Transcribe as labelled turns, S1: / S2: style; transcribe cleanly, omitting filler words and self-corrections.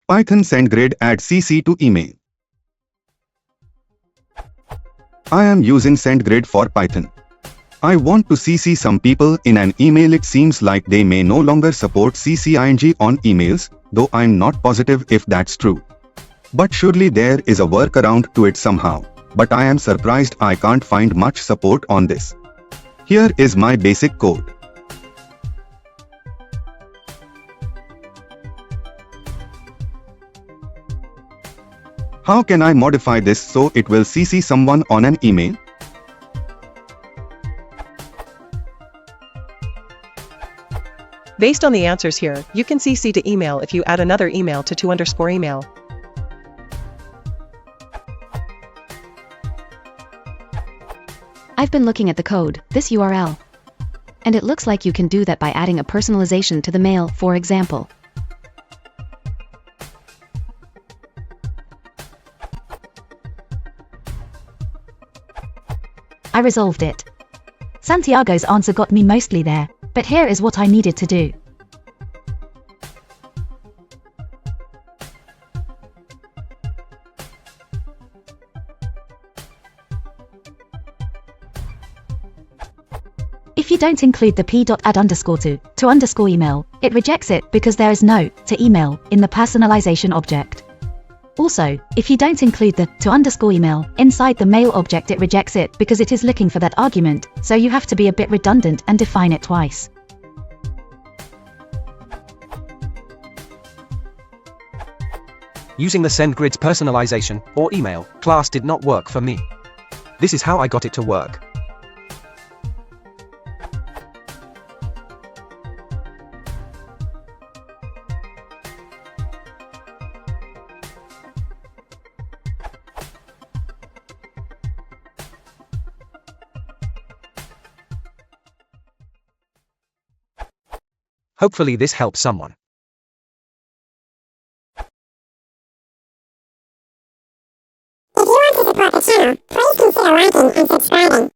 S1: Python Sendgrid add CC to email. I am using Sendgrid for Python. I want to CC some people in an email. It seems like they may no longer support CCing on emails, though I'm not positive if that's true. But surely there is a workaround to it somehow. But I am surprised I can't find much support on this. Here is my basic code. How can I modify this so it will CC someone on an email?
S2: Based on the answers here, you can CC to email if you add another email to to_email.
S3: I've been looking at the code, this URL. And it looks like you can do that by adding a personalization to the mail, for example. I resolved it. Santiago's answer got me mostly there, but here is what I needed to do. If you don't include the p.add_to_email, it rejects it because there is no to email in the personalization object. Also, if you don't include the to_email inside the mail object, it rejects it because it is looking for that argument, so you have to be a bit redundant and define it twice.
S4: Using the Sendgrid's personalization or email class did not work for me. This is how I got it to work. Hopefully this helps someone.
S5: If you want to support the channel, please consider liking and subscribing.